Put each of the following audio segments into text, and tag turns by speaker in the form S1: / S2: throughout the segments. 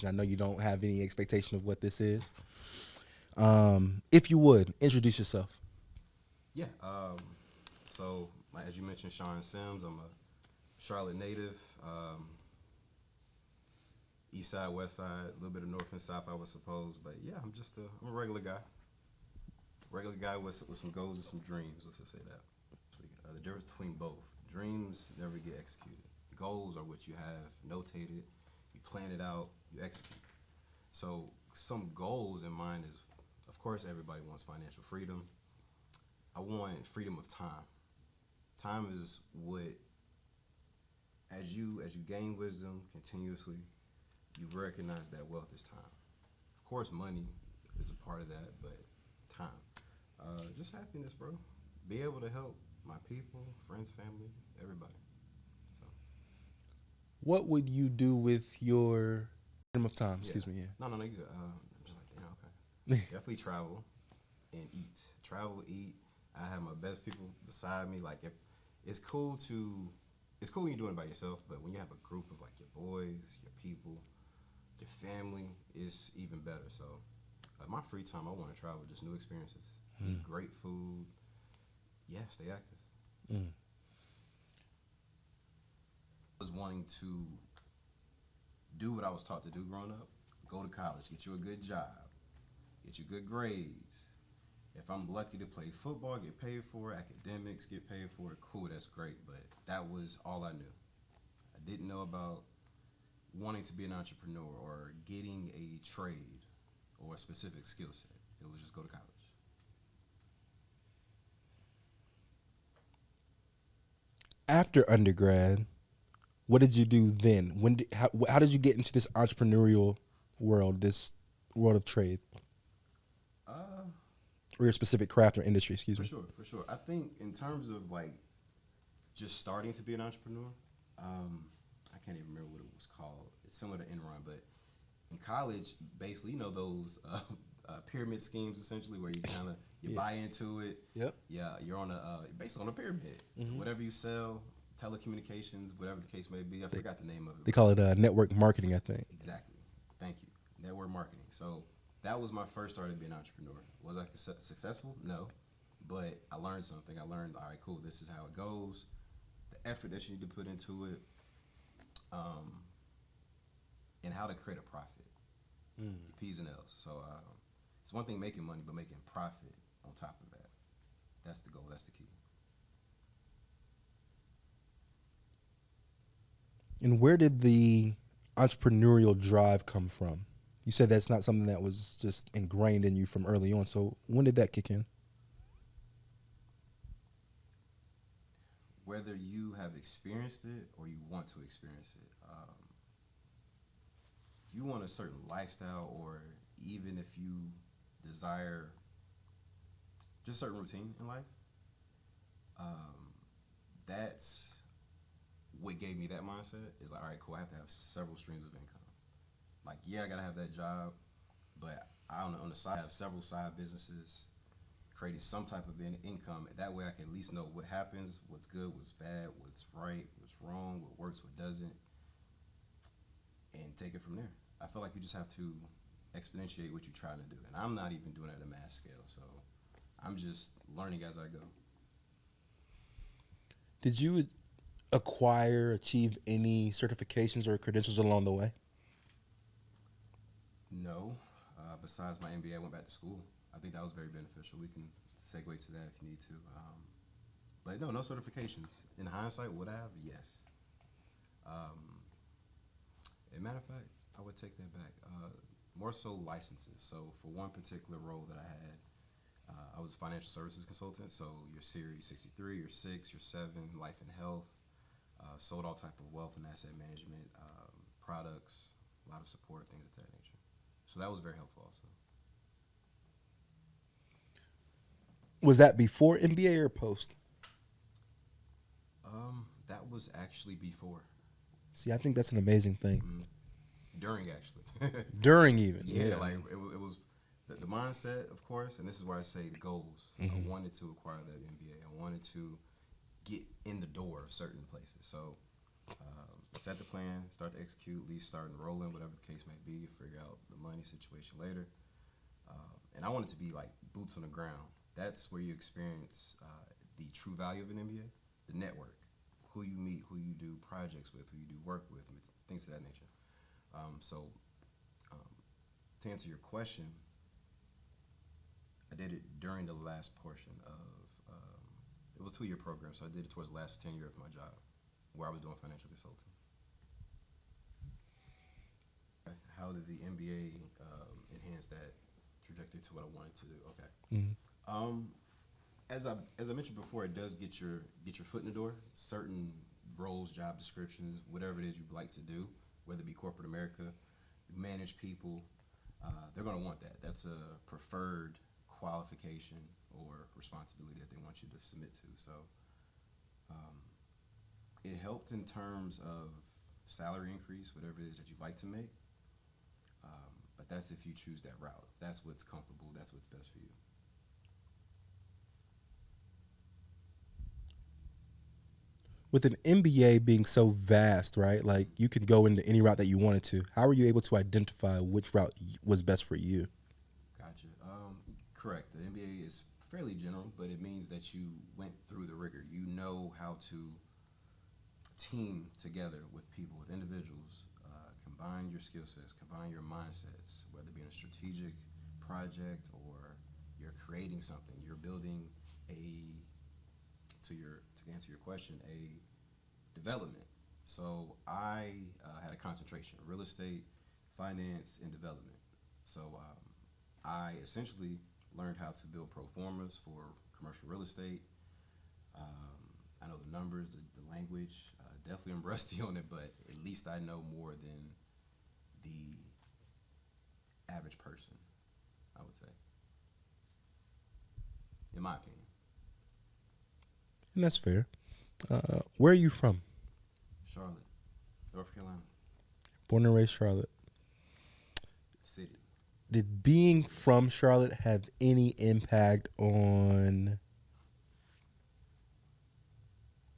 S1: question. I know you don't have any expectation of what this is. If you would introduce yourself.
S2: Yeah. So, as you mentioned, Shawn Sims. I'm a Charlotte native. East side, west side, a little bit of north and south, I would suppose. But yeah, I'm a regular guy. Regular guy with some goals and some dreams. Let's just say that. So, the difference between both: dreams never get executed. Goals are what you have notated. You plan it out. You execute. So some goals in mind is, of course, everybody wants financial freedom. I want freedom of time. Time is what, as you gain wisdom continuously, you recognize that wealth is time. Of course, money is a part of that, but time, just happiness, bro. Be able to help my people, friends, family, everybody. So
S1: What would you do with your freedom of time?
S2: yeah,
S1: Excuse me.
S2: no, no, no, you good. I'm just like, damn, okay.
S1: Yeah.
S2: Definitely travel and eat. Travel, eat. I have my best people beside me. Like if it's cool to, it's cool when you're doing it by yourself, but when you have a group of like your boys, your people, your family, it's even better. So, my free time, I want to travel, just new experiences, eat great food. Yeah, stay active.
S1: Mm.
S2: I was wanting to do what I was taught to do growing up. Go to college, get you a good job, get you good grades. If I'm lucky to play football, get paid for it, academics, get paid for it, cool, that's great. But that was all I knew. I didn't know about wanting to be an entrepreneur or getting a trade or a specific skill set. It was just go to college.
S1: After undergrad, what did you do then? How did you get into this entrepreneurial world, this world of trade,
S2: Uh,
S1: or your specific craft or industry? Excuse
S2: for
S1: me.
S2: sure, for sure. I think in terms of like just starting to be an entrepreneur, I can't even remember what it was called. It's similar to Enron, but in college, basically, those pyramid schemes essentially, where you kind of you
S1: Yeah.
S2: buy into it.
S1: Yep.
S2: Yeah, you're on a based on a pyramid.
S1: Hmm.
S2: Whatever you sell, telecommunications, whatever the case may be. I
S1: They,
S2: forgot the name of
S1: they
S2: it.
S1: call it network marketing, I think.
S2: Exactly. Thank you. Network marketing. So that was my first start of being an entrepreneur. Was I successful? No, but I learned something. I learned, all right, cool. This is how it goes. The effort that you need to put into it, um, and how to create a profit.
S1: Mm.
S2: The P's and L's. So it's one thing making money, but making profit on top of that. That's the goal. That's the key.
S1: And where did the entrepreneurial drive come from? You said that's not something that was just ingrained in you from early on. So when did that kick in?
S2: Whether you have experienced it or you want to experience it, if you want a certain lifestyle, or even if you desire just a certain routine in life, um, that's what gave me that mindset. Is like, all right, cool. I have to have several streams of income. Like, yeah, I gotta have that job, but I on the side I have several side businesses, creating some type of income. That way, I can at least know what happens, what's good, what's bad, what's right, what's wrong, what works, what doesn't, and take it from there. I feel like you just have to exponentiate what you're trying to do, and I'm not even doing it at a mass scale. So I'm just learning as I go.
S1: Did you achieve any certifications or credentials along the way?
S2: No, besides my MBA, I went back to school. I think that was very beneficial. We can segue to that if you need to. But no, no certifications. In hindsight, would I have? Yes. Um, As a matter of fact, I would take that back. More so licenses. So for one particular role that I had, I was a financial services consultant. So your Series 63, your 6, your 7, life and health, sold all type of wealth and asset management products, a lot of support, things of that nature. So that was very helpful also.
S1: Was that before MBA or post?
S2: That was actually before.
S1: See, I think that's an amazing thing.
S2: During actually.
S1: During even,
S2: Yeah, like it was the mindset, of course, and this is where I say the goals. I wanted to acquire that MBA. I wanted to get in the door of certain places. So Set the plan, start to execute, at least start enrolling, whatever the case may be. Figure out the money situation later. And I want it to be like boots on the ground. That's where you experience the true value of an MBA, the network, who you meet, who you do projects with, who you do work with, and things of that nature. So um, to answer your question, I did it during the last portion of it was a 2 year program, so I did it towards the last tenure of my job, where I was doing financial consulting. How did the MBA enhance that trajectory to what I wanted to do? Okay.
S1: Mm.
S2: Um, as I mentioned before, it does get your foot in the door. Certain roles, job descriptions, whatever it is you'd like to do, whether it be corporate America, manage people, they're going to want that. That's a preferred qualification or responsibility that they want you to submit to. So um, it helped in terms of salary increase, whatever it is that you'd like to make. But that's if you choose that route. That's what's comfortable. That's what's best for you.
S1: With an MBA being so vast, right? Like you could go into any route that you wanted to. How were you able to identify which route was best for you?
S2: Gotcha. Correct. The MBA is fairly general, but it means that you went through the rigor. You know how to team together with people, with individuals, combine your skill sets, combine your mindsets, whether it be in a strategic project or you're creating something, you're building a to answer your question, a development. So I had a concentration: real estate, finance, and development. So I essentially learned how to build pro formas for commercial real estate. I know the numbers, the language. Definitely I'm rusty on it, but at least I know more than the average person, I would say, in my opinion.
S1: And that's fair. Where are you from?
S2: Charlotte, North Carolina,
S1: Born and raised Charlotte.
S2: city.
S1: Did being from Charlotte have any impact on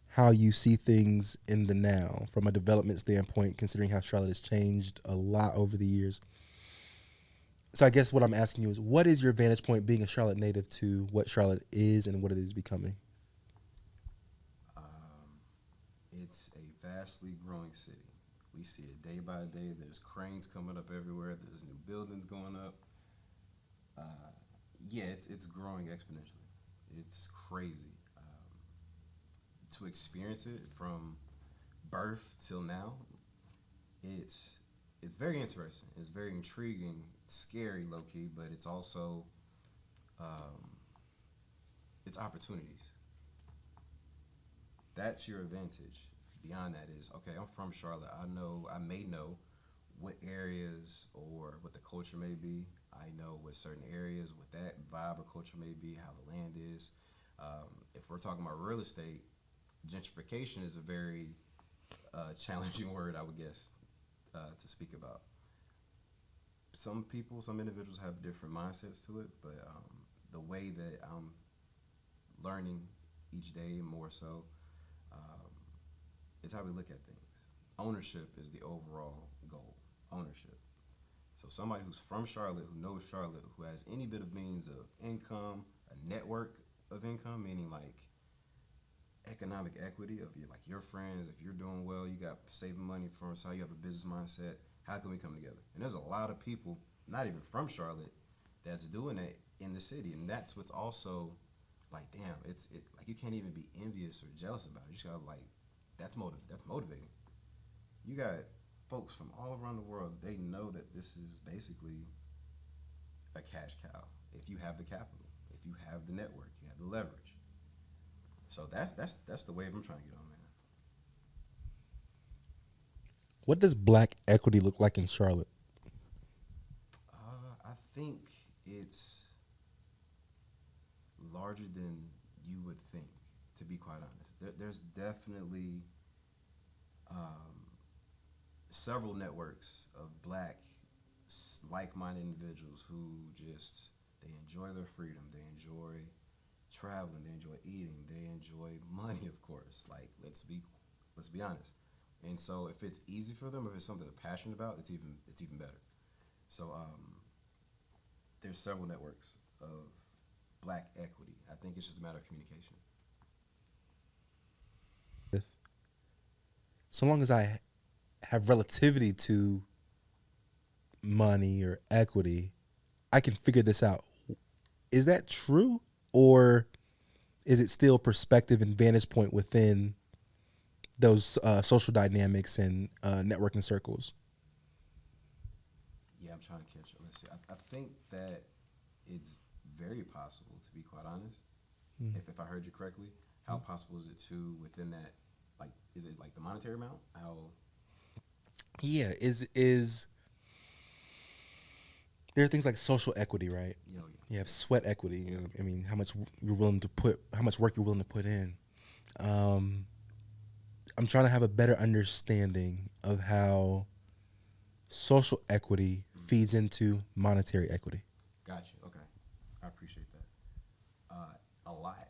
S1: how you see things in the now from a development standpoint, considering how Charlotte has changed a lot over the years? So I guess what I'm asking you is, what is your vantage point being a Charlotte native to what Charlotte is and what it is becoming?
S2: Um, it's a vastly growing city. We see it day by day. There's cranes coming up everywhere. There's new buildings going up. Uh, yeah, it's growing exponentially. It's crazy. To experience it from birth till now, it's it's very interesting. It's very intriguing, scary, low key, but it's also um, it's opportunities. That's your advantage. Beyond that is okay. I'm from Charlotte. I may know what areas or what the culture may be. I know what certain areas, what that vibe or culture may be, how the land is. If we're talking about real estate, gentrification is a very challenging word, I would guess, to speak about. Some people, some individuals have different mindsets to it, but the way that I'm learning each day more so um, is how we look at things. Ownership is the overall goal. Ownership. So somebody who's from Charlotte, who knows Charlotte, who has any bit of means of income, a network of income, meaning like economic equity of your friends. If you're doing well, you got saving money for us. How you have a business mindset. How can we come together? And there's a lot of people, not even from Charlotte, that's doing that in the city, and that's what's also like, damn, it like you can't even be envious or jealous about it. You just gotta like, that's motivating. You got folks from all around the world. They know that this is basically a cash cow. If you have the capital, if you have the network, you have the leverage. So that's the wave I'm trying to get on, man.
S1: What does black equity look like in Charlotte?
S2: I think it's larger than you would think. To be quite honest, there's definitely um, several networks of black like-minded individuals who just they enjoy their freedom, they enjoy traveling, they enjoy eating, they enjoy money, of course. Like let's be honest, And so if it's easy for them, if it's something they're passionate about, it's even better. So there's several networks of black equity. I think it's just a matter of communication.
S1: If so long as I have relativity to money or equity, I can figure this out. Is that true, or is it still perspective and vantage point within those social dynamics and networking circles?
S2: Yeah, I'm trying to catch up. Let's see. I think that it's very possible, to be quite honest.
S1: Mm.
S2: If I heard you correctly, how possible is it to within that? Like, is it like the monetary amount? How?
S1: Yeah, is there are things like social equity, right?
S2: Yo,
S1: You have
S2: yeah,
S1: sweat equity.
S2: yeah,
S1: I mean, how much work you're willing to put in. Um, I'm trying to have a better understanding of how social equity
S2: yeah.
S1: feeds into monetary equity.
S2: Gotcha. Okay, I appreciate that. A lot,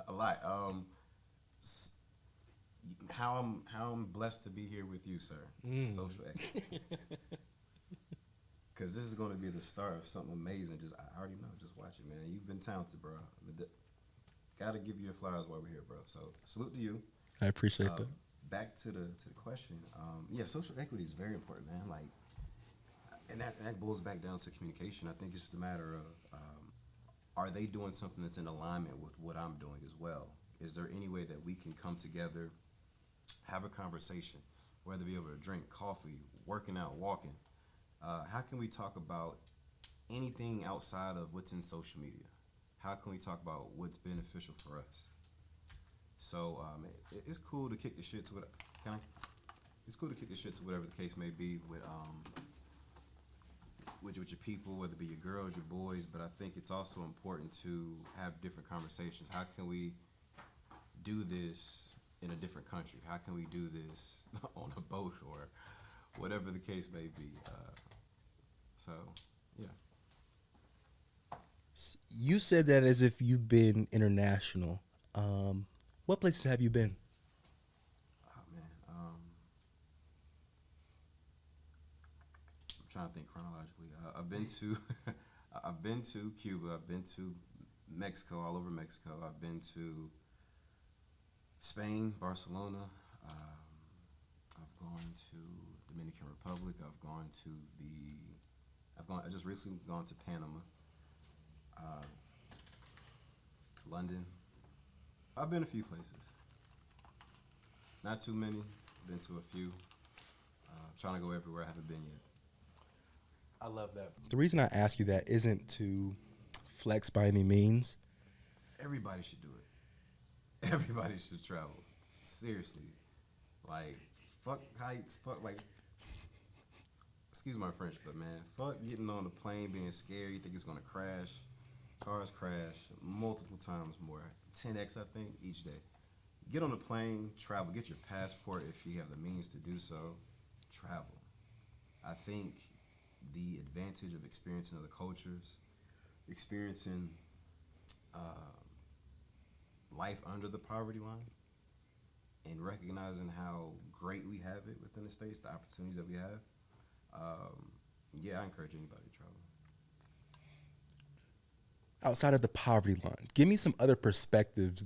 S2: a lot. S- how I'm blessed to be here with you, sir.
S1: Mm.
S2: Social equity, because this is going to be the start of something amazing. Just I already know. Just watch it, man. You've been talented, bro. Got to give you your flowers while we're here, bro. So salute to you.
S1: I appreciate
S2: Uh,
S1: that.
S2: back to the question. Yeah, social equity is very important, man. Like, and that boils back down to communication. I think it's just a matter of are they doing something that's in alignment with what I'm doing as well? Is there any way that we can come together, have a conversation, whether it be able to drink coffee, working out, walking? How can we talk about anything outside of what's in social media? How can we talk about what's beneficial for us? So it's cool to kick the shit to what can I, it's cool to kick the shit to whatever the case may be with your people, whether it be your girls, your boys. But I think it's also important to have different conversations. How can we do this in a different country? How can we do this on a boat or whatever the case may be? So yeah.
S1: You said that as if you've been international. Um, what places have you been?
S2: Oh man, I'm trying to think chronologically. I've been to I've been to Cuba. I've been to Mexico, all over Mexico. I've been to Spain, Barcelona. I've gone to Dominican Republic. I just recently gone to Panama, uh, London. I've been a few places. Not too many. Been to a few. Trying to go everywhere I haven't been yet.
S1: I love that. The reason I ask you that isn't to flex by any means.
S2: Everybody should do it. Everybody should travel. Seriously. Like, fuck heights. Fuck, like, excuse my French, but man, fuck getting on a plane being scared. You think it's gonna crash. Cars crash multiple times more. 10x, I think, each day. Get on a plane, travel, get your passport if you have the means to do so. Travel. I think the advantage of experiencing other cultures, experiencing uh, life under the poverty line, and recognizing how great we have it within the states, the opportunities that we have. Um, yeah, I encourage anybody to travel.
S1: Outside of the poverty line, give me some other perspectives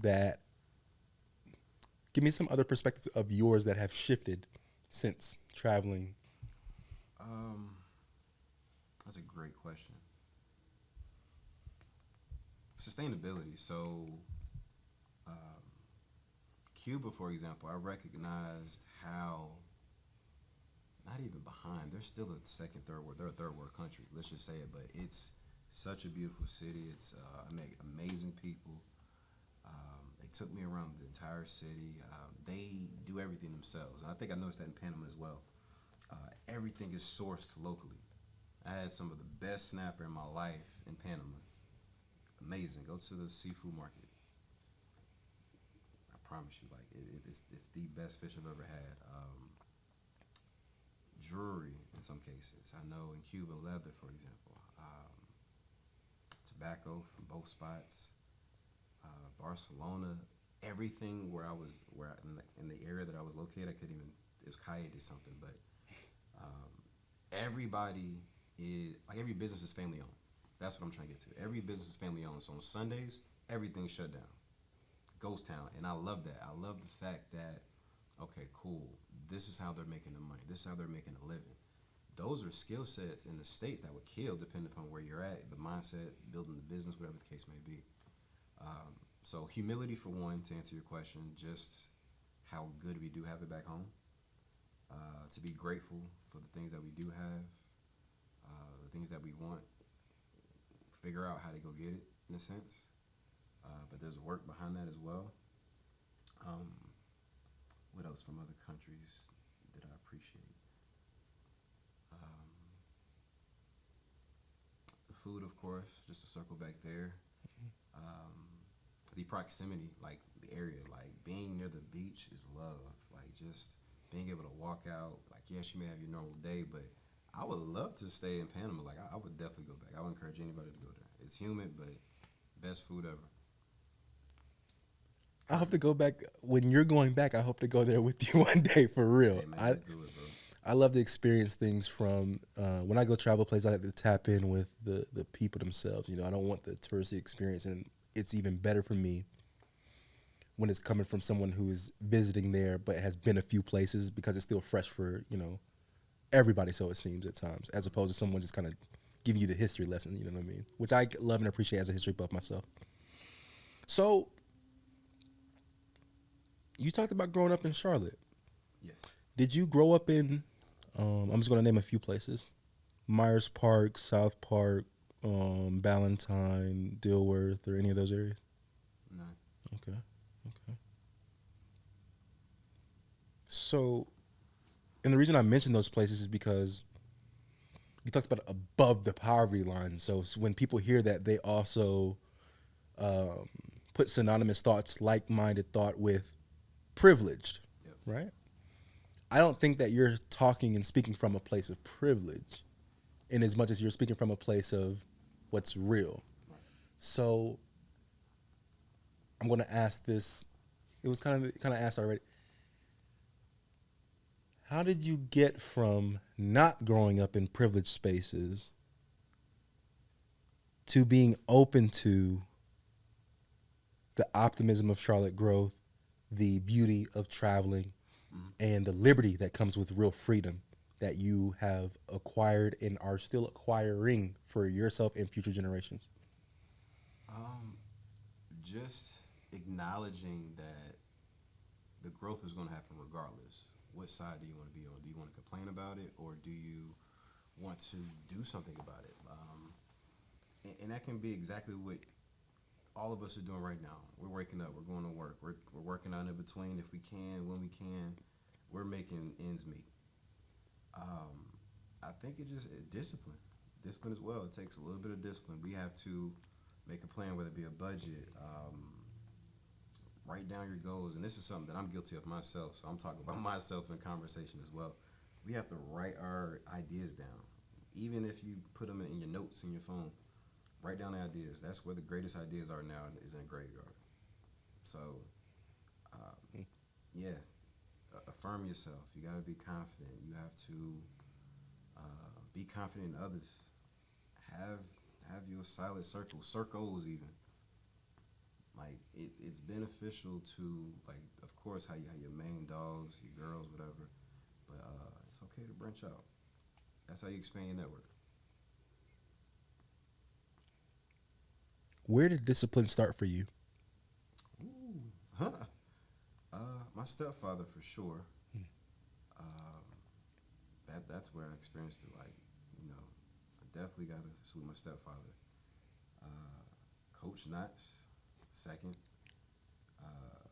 S1: of yours that have shifted since traveling.
S2: Um, that's a great question. Sustainability. So, um, Cuba, for example, I recognized how not even behind. They're still a second, third world. They're a third world country. Let's just say it. But it's such a beautiful city. It's amazing people. They took me around the entire city. They do everything themselves. And I think I noticed that in Panama as well. Everything is sourced locally. I had some of the best snapper in my life in Panama. Amazing. Go to the seafood market. I promise you, like it's the best fish I've ever had. Jewelry in some cases. I know in Cuba, leather, for example. Tobacco from both spots. Barcelona, everything where I was, in the area that I was located, I couldn't even. It was Cayette or something, but um, everybody is like every business is family owned. That's what I'm trying to get to. Every business is family owned. So on Sundays, everything's shut down, ghost town, and I love that. I love the fact that okay, cool. This is how they're making the money. This is how they're making a living. Those are skill sets in the states that would kill, depending upon where you're at, the mindset, building the business, whatever the case may be. So humility for one, to answer your question, just how good we do have it back home. To be grateful for the things that we do have, the things that we want. Figure out how to go get it in a sense. But there's work behind that as well. Um, what else from other countries that I appreciate? Um, the food, of course, just to circle back there. Um, the proximity, like the area, like being near the beach is love. Like just being able to walk out. Like yes, you may have your normal day, but I would love to stay in Panama. Like I would definitely go back. I would encourage anybody to go there. It's humid, but best food ever.
S1: I hope to
S2: Curry.
S1: go back when you're going back. I hope to go there with you one day for real.
S2: Hey man, let's do it, bro.
S1: I love to experience things from when I go travel places. I like to tap in with the people themselves. You know, I don't want the touristy experience, and it's even better for me when it's coming from someone who is visiting there but has been a few places because it's still fresh for everybody. So it seems at times, as opposed to someone just kind of giving you the history lesson. You know what I mean? Which I love and appreciate as a history buff myself. So you talked about growing up in Charlotte.
S2: Yes.
S1: Did you grow up in? I'm just going to name a few places: Myers Park, South Park, Ballantyne, Dilworth, or any of those areas.
S2: No.
S1: Okay, okay. So, and the reason I mention those places is because you talked about above the poverty line. So when people hear that, they also um, put synonymous thoughts, like-minded thought with privileged,
S2: Yep.
S1: right? I don't think that you're talking and speaking from a place of privilege in as much as you're speaking from a place of what's real.
S2: Right.
S1: So I'm going to ask this. It was kind of asked already. How did you get from not growing up in privileged spaces to being open to the optimism of Charlotte growth, the beauty of traveling,
S2: Mm-hmm.
S1: and the liberty that comes with real freedom that you have acquired and are still acquiring for yourself and future generations?
S2: Um, just acknowledging that the growth is going to happen regardless. What side do you want to be on? Do you want to complain about it, or do you want to do something about it? And that can be exactly what all of us are doing right now. We're waking up. We're going to work. We're working out in between if we can, when we can. We're making ends meet. Um, I think discipline. Discipline as well. It takes a little bit of discipline. We have to make a plan, whether it be a budget, write down your goals. And this is something that I'm guilty of myself. So I'm talking about myself in conversation as well. We have to write our ideas down. Even if you put them in your notes in your phone, write down the ideas. That's where the greatest ideas are now, is in a graveyard. So, um, yeah, affirm yourself. You got to be confident. You have to be confident in others. Have have your silent circles even. Like it's beneficial to, like, of course, how you have your main dogs, your girls, whatever. But it's okay to branch out. That's how you expand your network.
S1: Where did discipline start for you?
S2: Ooh, huh. My stepfather for sure. Um, that's where I experienced it. Like, I definitely got to salute my stepfather. Uh, Coach Knox, second. Uh,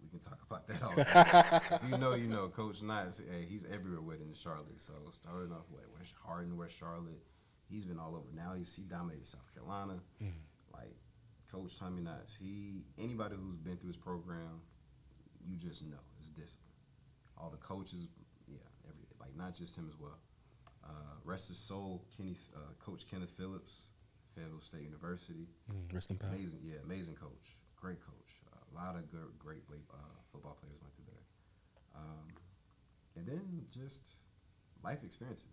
S2: we can talk about that all day. If you know, you know. Coach Knox, hey, he's everywhere with in Charlotte. So starting off with West Hardin, West Charlotte, he's been all over. Now he dominated South Carolina. Like Coach Tommy Knox, anybody who's been through his program, you just know it's discipline. All the coaches, yeah, like not just him as well. Rest his soul, Coach Kenneth Phillips, Fayetteville State University.
S1: Rest in power.
S2: Amazing, yeah, amazing coach, great coach. A lot of good, great football players went through there. Um, and then just life experiences,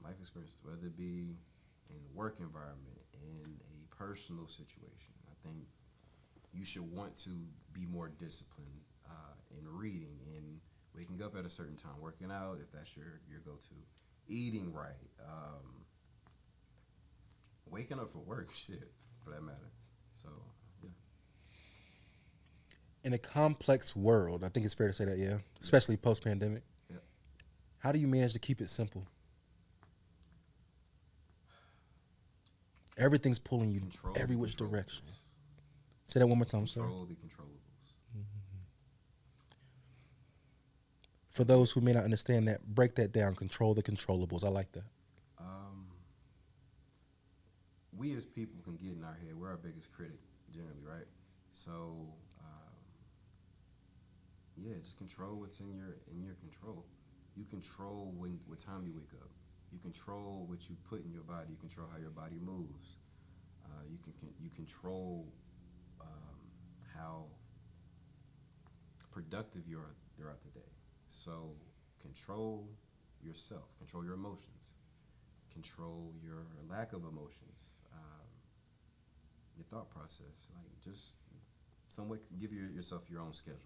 S2: life experiences, whether it be in a work environment, in a personal situation. I think you should want to be more disciplined in reading, in waking up at a certain time, working out if that's your go-to, eating right, waking up for work, shit, for that matter. So yeah,
S1: In a complex world, I think it's fair to say that, yeah, especially post pandemic.
S2: yeah.
S1: How do you manage to keep it simple? Everything's pulling you
S2: Control the
S1: every which direction.
S2: controllables.
S1: Say that one more time, sorry.
S2: Control the controllables.
S1: For those who may not understand that, break that down. Control the controllables. I like that.
S2: Um, we as people can get in our head. We're our biggest critic, generally, right? So, yeah, just control what's in your control. You control what time you wake up. You control what you put in your body. You control how your body moves. You control um, how productive you are throughout the day. So control yourself. Control your emotions. Control your lack of emotions. Your thought process. Like just somewhat give yourself your own schedule.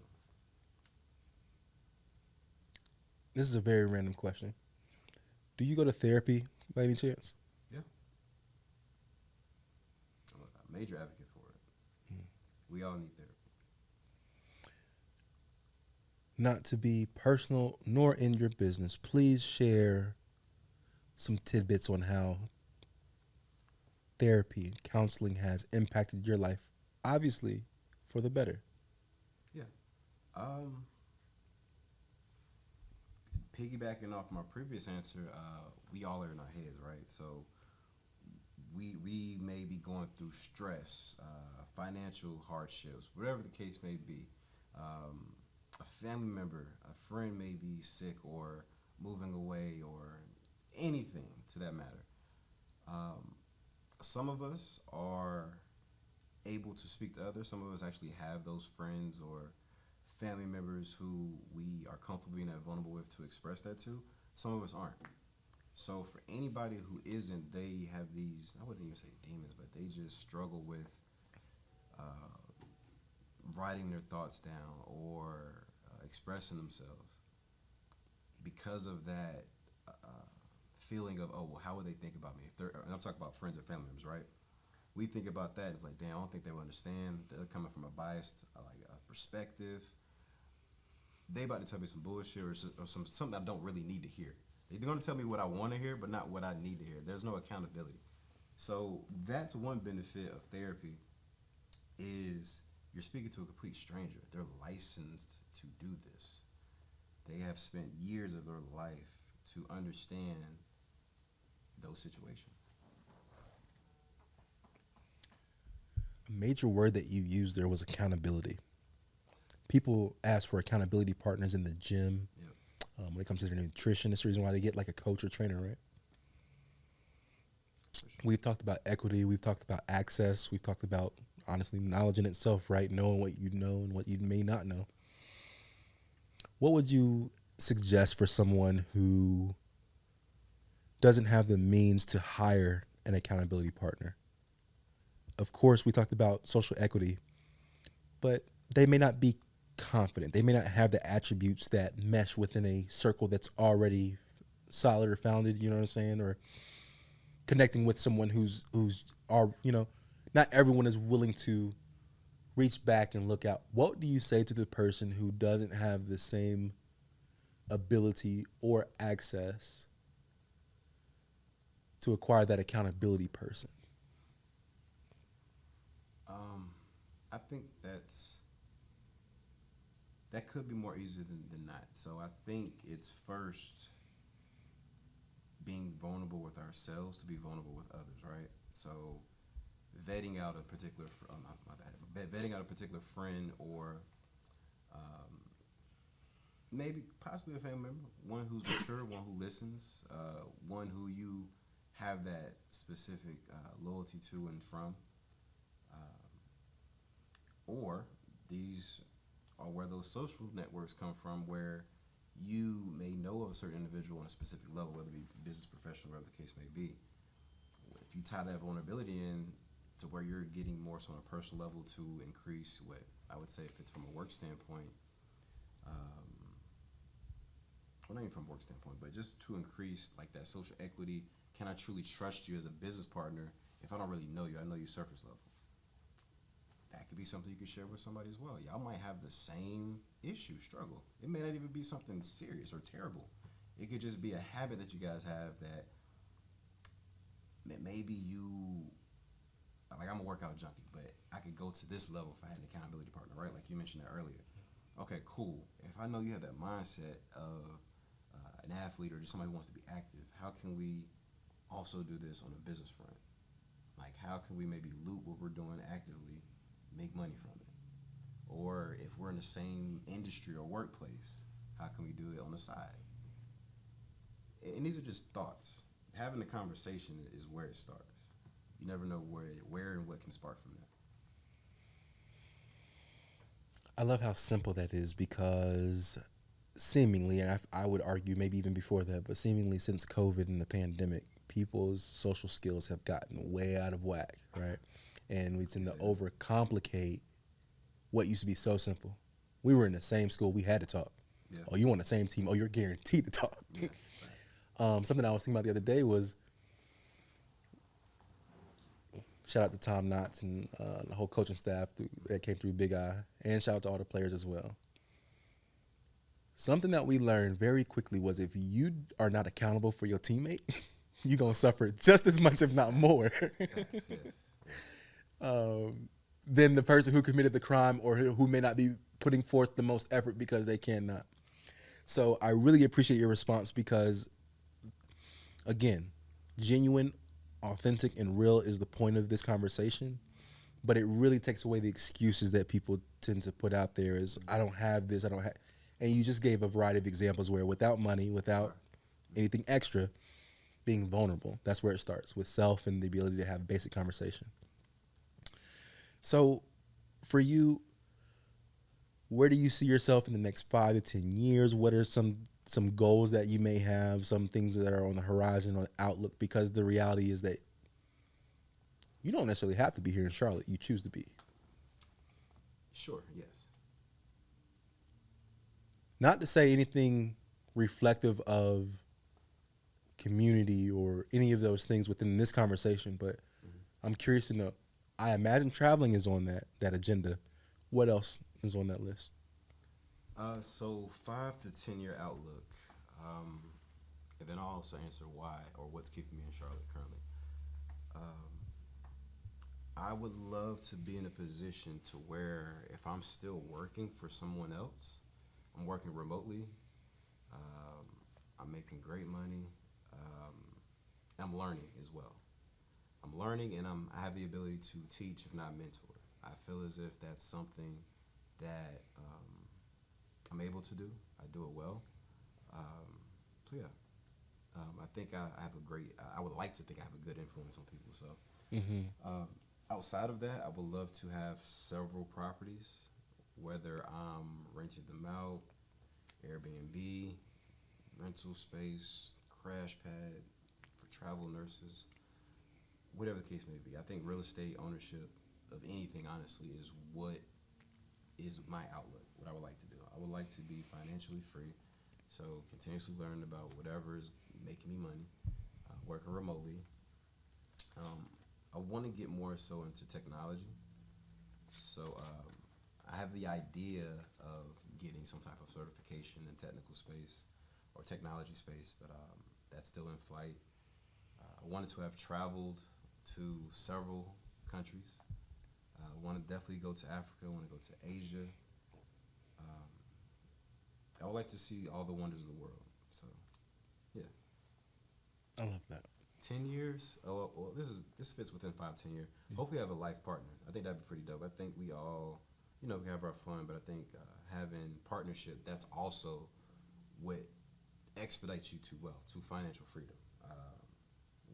S1: This is a very random question. Do you go to therapy by any chance?
S2: Yeah, I'm a major advocate for it. We all need therapy.
S1: Not to be personal nor in your business, please share some tidbits on how therapy and counseling has impacted your life, obviously for the better.
S2: Yeah. Um, Piggybacking off my previous answer, we all are in our heads, right? So we may be going through stress, financial hardships, whatever the case may be. Um, a family member, a friend may be sick or moving away or anything to that matter. Um, some of us are able to speak to others. Some of us actually have those friends or family members who we are comfortable being that vulnerable with to express that to. Some of us aren't. So for anybody who isn't, they have these, I wouldn't even say demons, but they just struggle with uh, writing their thoughts down or expressing themselves because of that feeling of, oh, well, how would they think about me? If they're, and I'm talking about friends or family members, right? We think about that. It's like, damn, I don't think they will understand. They're coming from a biased perspective. They about to tell me some bullshit or something I don't really need to hear. They're going to tell me what I want to hear, but not what I need to hear. There's no accountability. So that's one benefit of therapy is you're speaking to a complete stranger. They're licensed to do this. They have spent years of their life to understand those situations.
S1: A major word that you used there was accountability. People ask for accountability partners in the gym.
S2: Yep.
S1: When it comes to their nutrition, it's the reason why they get like a coach or trainer, right?
S2: For sure.
S1: We've talked about equity. We've talked about access. We've talked about, honestly, knowledge in itself, right? Knowing what you know and what you may not know. What would you suggest for someone who doesn't have the means to hire an accountability partner? Of course, we talked about social equity, but they may not be confident. They may not have the attributes that mesh within a circle that's already solid or founded, you know what I'm saying? Or connecting with someone who's not everyone is willing to reach back and look out. What do you say to the person who doesn't have the same ability or access to acquire that accountability person?
S2: I think that could be more easier than not. So I think it's first being vulnerable with ourselves to be vulnerable with others, right? So vetting out a particular, my bad, vetting out a particular friend or um, maybe possibly a family member, one who's mature, one who listens, one who you have that specific loyalty to and from. Or these are where those social networks come from, where you may know of a certain individual on a specific level, whether it be business professional, whatever the case may be. If you tie that vulnerability in to where you're getting more so on a personal level to increase what I would say, if it's from a work standpoint, um, well, not even from a work standpoint, but just to increase like that social equity. Can I truly trust you as a business partner if I don't really know you? I know you surface level. That could be something you could share with somebody as well. Y'all might have the same issue, struggle. It may not even be something serious or terrible. It could just be a habit that you guys have that maybe you, like I'm a workout junkie, but I could go to this level if I had an accountability partner, right? Like you mentioned that earlier. Okay, cool. If I know you have that mindset of an athlete or just somebody who wants to be active, how can we also do this on a business front? Like, how can we maybe loop what we're doing actively, make money from it? Or if we're in the same industry or workplace, how can we do it on the side? And these are just thoughts. Having the conversation is where it starts. You never know where and what can spark from that.
S1: I love how simple that is because seemingly, and I would argue maybe even before that, but seemingly since COVID and the pandemic, people's social skills have gotten way out of whack, right? And we tend to overcomplicate what used to be so simple. We were in the same school, we had to talk.
S2: Yeah.
S1: Oh, you on the same team? Oh, you're guaranteed to talk.
S2: Yeah.
S1: Something I was thinking about the other day was shout out to Tom Knotts and the whole coaching staff that came through Big Eye, and shout out to all the players as well. Something that we learned very quickly was if you are not accountable for your teammate, you're going to suffer just as much, if not more, than the person who committed the crime or who may not be putting forth the most effort because they cannot. So I really appreciate your response because, again, genuine, authentic, and real is the point of this conversation. But it really takes away the excuses that people tend to put out there as, I don't have this, I don't have. And you just gave a variety of examples where without money, without anything extra, being vulnerable, that's where it starts, with self and the ability to have basic conversation. So for you, where do you see yourself in the next 5 to 10 years? What are some goals that you may have, some things that are on the horizon, on the outlook? Because the reality is that you don't necessarily have to be here in Charlotte. You choose to be.
S2: Sure, yes.
S1: Not to say anything reflective of community or any of those things within this conversation, but I'm curious to know. I imagine traveling is on that agenda. What else is on that list?
S2: So 5 to 10 year outlook, and then I'll also answer why or what's keeping me in Charlotte currently. I would love to be in a position to where if I'm still working for someone else, I'm working remotely, I'm making great money, I'm learning as well. I'm learning and I have the ability to teach, if not mentor. I feel as if that's something that I'm able to do. I do it well. So yeah, I think I have a great. I would like to think I have a good influence on people. So outside of that, I would love to have several properties, whether I'm renting them out, Airbnb, rental space, crash pad for travel nurses, whatever the case may be. I think real estate ownership of anything, honestly, is what is my outlook, what I would like to do. I would like to be financially free, so continuously learning about whatever is making me money, working remotely. I want to get more so into technology, so I have the idea of getting some type of certification in technical space or technology space, but that's still in flight. I wanted to have traveled to several countries. I want to definitely go to Africa. I want to go to Asia. I would like to see all the wonders of the world. So, yeah.
S1: I love that.
S2: 10 years. Oh, well, this fits within 5-10 years. Hopefully, I have a life partner. I think that'd be pretty dope. I think we all, we have our fun, but I think having partnership, that's also what expedites you to wealth, to financial freedom.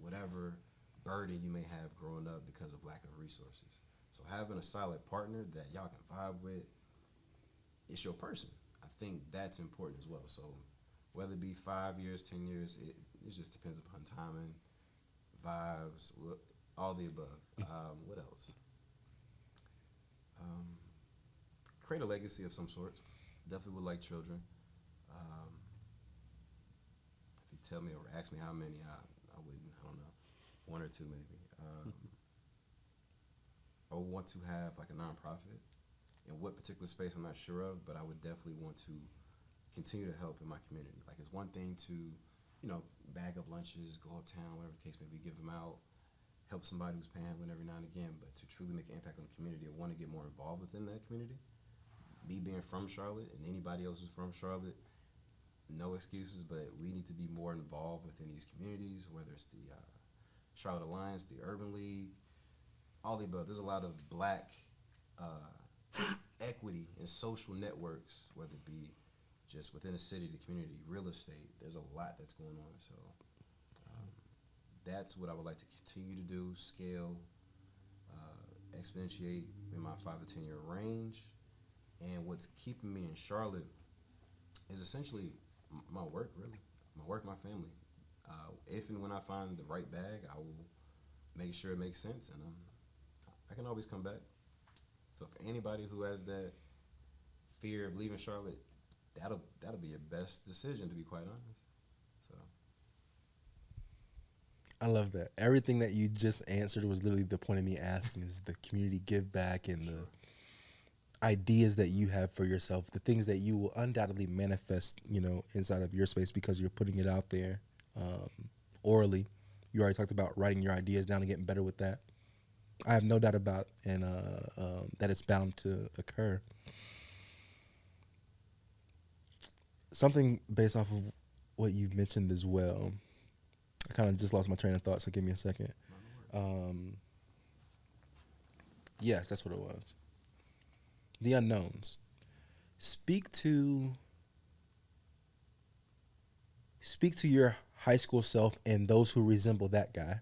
S2: Whatever burden you may have growing up because of lack of resources. So having a solid partner that y'all can vibe with, it's your person. I think that's important as well. So whether it be 5 years, 10 years, it just depends upon timing, vibes, all the above. What else? Um, Create a legacy of some sorts. Definitely would like children. Um, if you tell me or ask me how many, I wouldn't. I don't know, one or two maybe. I would want to have like a nonprofit. In what particular space, I'm not sure of, but I would definitely want to continue to help in my community. Like it's one thing to, bag up lunches, go uptown, whatever the case may be, give them out, help somebody who's panhandling every now and again, but to truly make an impact on the community, I want to get more involved within that community. Me being from Charlotte and anybody else who's from Charlotte, no excuses, but we need to be more involved within these communities, whether it's the Charlotte Alliance, the Urban League, all the above. There's a lot of black equity and social networks, whether it be just within the city, the community, real estate. There's a lot that's going on. So um, that's what I would like to continue to do, scale, exponentiate in my 5 to 10 year range. And what's keeping me in Charlotte is essentially my work, really. My work, my family. If and when I find the right bag, I will make sure it makes sense, and I can always come back. So for anybody who has that fear of leaving Charlotte, that'll be your best decision, to be quite honest. So
S1: I love that. Everything that you just answered was literally the point of me asking is the community give back and the
S2: sure,
S1: ideas that you have for yourself, the things that you will undoubtedly manifest, inside of your space because you're putting it out there um, orally. You already talked about writing your ideas down and getting better with that. I have no doubt about and that it's bound to occur. Something based off of what you mentioned as well. I kind of just lost my train of thought, so give me a second.
S2: no, no worries.
S1: Um, yes, that's what it was. The unknowns. Speak to speak to your high school self and those who resemble that guy,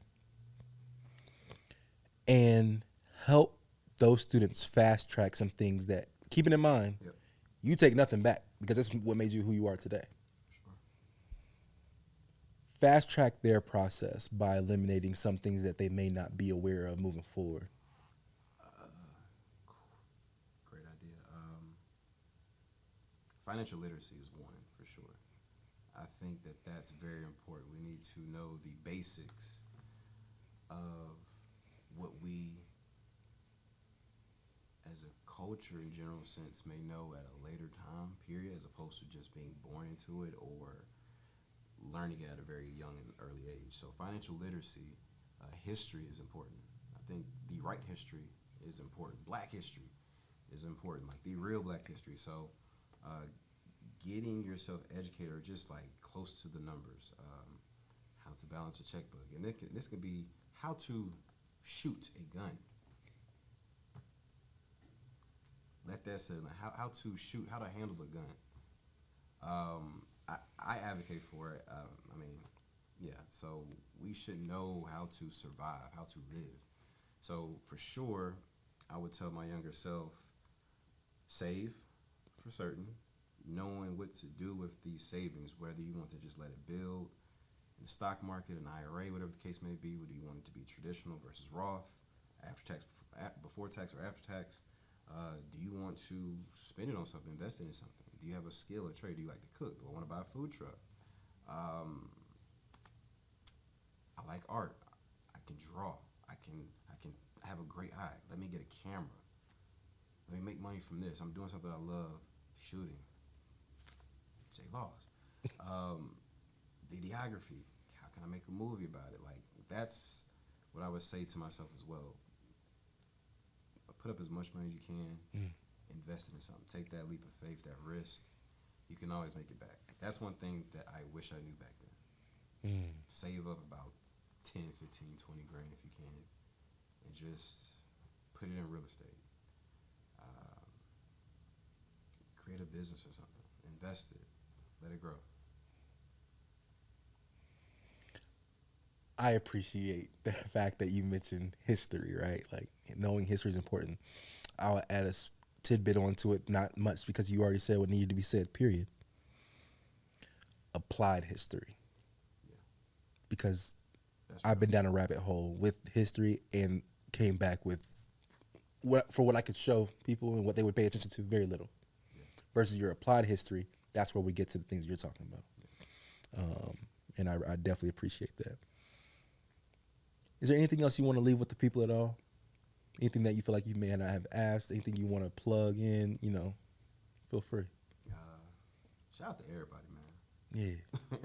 S1: and help those students fast track some things that, keeping in mind,
S2: Yep,
S1: you take nothing back because that's what made you who you are today.
S2: sure.
S1: Fast track their process by eliminating some things that they may not be aware of moving forward.
S2: Uh, Great idea. Financial literacy is one for sure. I think that that's very important. We need to know the basics of what we, as a culture in general sense, may know at a later time period, as opposed to just being born into it or learning it at a very young and early age. So financial literacy, history is important. I think the right history is important. Black history is important, like the real black history. So uh, getting yourself educated or just like close to the numbers, how to balance a checkbook, and this could be how to shoot a gun. Let that sit. How to shoot, how to handle a gun. I advocate for it. I mean, yeah. So we should know how to survive, how to live. So for sure, I would tell my younger self, save for certain, knowing what to do with these savings, whether you want to just let it build in the stock market, an IRA, whatever the case may be, whether you want it to be traditional versus Roth, after tax, before tax or after tax. Do you want to spend it on something, invest it in something? Do you have a skill or trade? Do you like to cook? Do I want to buy a food truck? Um, I like art. I can draw. I can have a great eye. Let me get a camera. Let me make money from this. I'm doing something I love, shooting. J Laws. Um, Videography. How can I make a movie about it? Like that's what I would say to myself as well. Put up as much money as you can.
S1: Mm.
S2: Invest it in something. Take that leap of faith, that risk. You can always make it back. That's one thing that I wish I knew back then.
S1: Mm.
S2: Save up about 10, 15, 20 grand if you can, and just put it in real estate. Um, Create a business or something. Invest it. Let it grow.
S1: I appreciate the fact that you mentioned history, right? Like knowing history is important. I'll add a tidbit onto it, not much because you already said what needed to be said. Period. Applied history,
S2: Yeah,
S1: because
S2: that's
S1: I've
S2: real.
S1: been down a rabbit hole with history and came back with what I could show people and what they would pay attention to, very little.
S2: Yeah,
S1: Versus your applied history, that's where we get to the things you're talking about.
S2: yeah.
S1: And I definitely appreciate that. Is there anything else you want to leave with the people at all? Anything that you feel like you may not have asked? Anything you want to plug in? Feel free.
S2: Uh, Shout out to everybody,
S1: Yeah.
S2: man.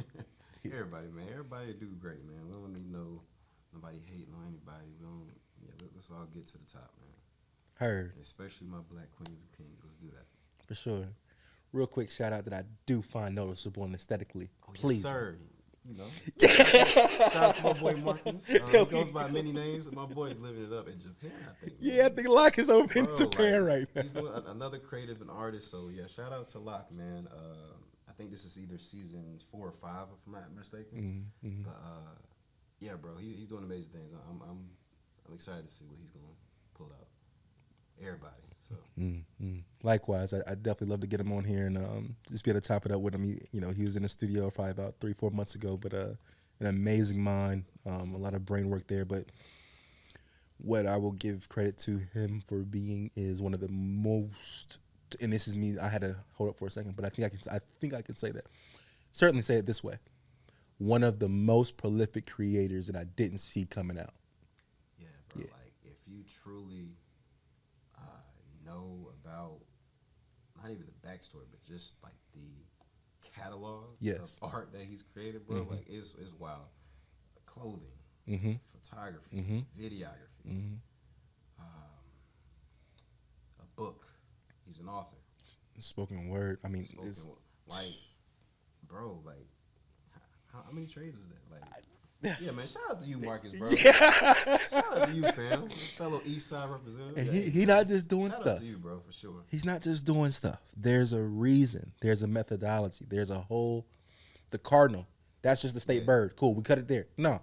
S2: Everybody, man. Everybody do great, man. We don't need nobody hating on anybody. We don't. Yeah, let's all get to the top, man.
S1: Heard.
S2: Especially my black queens and kings. Let's do that.
S1: For sure. Real quick shout out that I do find noticeable and aesthetically
S2: Oh yes,
S1: pleasing.
S2: sir. You know, shout out to my boy Marcus. He goes by many names. My boy is living it up in Japan, I think.
S1: Yeah, I think Locke is over in
S2: Bro,
S1: Japan
S2: like,
S1: right now.
S2: he's doing another creative and artist. So yeah, shout out to Locke, man. I think this is either season 4 or 5, if I'm not mistaken.
S1: Mm-hmm.
S2: But yeah, bro, he's doing amazing things. I'm excited to see what he's gonna pull out. Everybody. So
S1: Mm-hmm. Likewise, I definitely love to get him on here and just be able to top it up with him. He was in the studio probably about 3-4 months ago, but an amazing mind, a lot of brain work there. But what I will give credit to him for being is one of the most, and this is me. I had to hold up for a second, but I think I can say that. Certainly say it this way: one of the most prolific creators that I didn't see coming out.
S2: yeah, bro.
S1: Yeah.
S2: Like if you truly know about not even the backstory, but just like the catalog
S1: Yes.
S2: of art that he's created, bro.
S1: Mhm.
S2: Like it's wild. Clothing,
S1: Mm-hmm.
S2: photography,
S1: Mm-hmm.
S2: videography,
S1: Mm-hmm.
S2: a book. He's an author.
S1: Spoken word. I mean,
S2: Spoken
S1: it's
S2: like, bro, like, how many trades was that? Like, yeah, man. Shout out to you, Marcus, bro. Shout out to you, fam. Fellow East Side representative.
S1: and
S2: Yeah,
S1: he
S2: bro.
S1: not just doing
S2: Shout out
S1: stuff.
S2: to you, bro, for sure.
S1: He's not just doing stuff. There's a reason. There's a methodology. There's a whole. The cardinal. That's just the state
S2: Yeah.
S1: bird. Cool. We cut it there. No.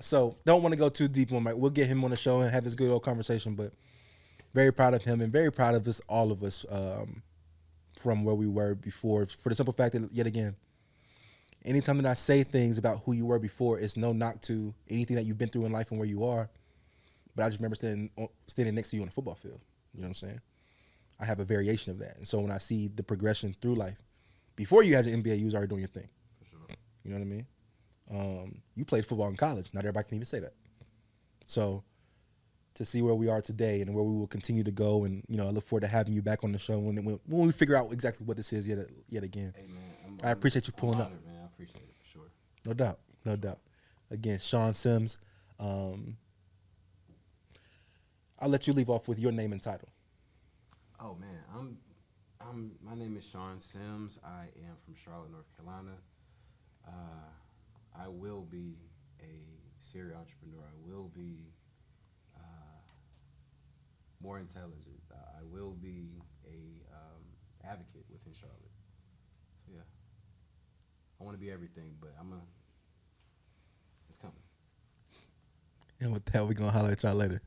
S1: So don't want to go too deep on Mike. We'll get him on the show and have this good old conversation. But very proud of him and very proud of us, all of us, from where we were before. For the simple fact that, yet again, anytime that I say things about who you were before, it's no knock to anything that you've been through in life and where you are. But I just remember standing next to you on a football field. You know what I'm saying? I have a variation of that. And so when I see the progression through life, before you had your NBA, you was already doing your thing.
S2: For sure.
S1: You know what I mean? You played football in college. Not everybody can even say that. So to see where we are today and where we will continue to go, and I look forward to having you back on the show when we figure out exactly what this is yet again.
S2: Hey, man.
S1: I appreciate you pulling
S2: I'm
S1: up.
S2: honored, man. I appreciate it for sure.
S1: No doubt. No doubt. Again, Shawn Sims. I'll let you leave off with your name and title.
S2: Oh man, my name is Shawn Sims. I am from Charlotte, North Carolina. I will be a serial entrepreneur. I will be more intelligent. I will be a advocate within Charlotte. So yeah, I want to be everything, but it's coming.
S1: And with that, we're going to holler at y'all later.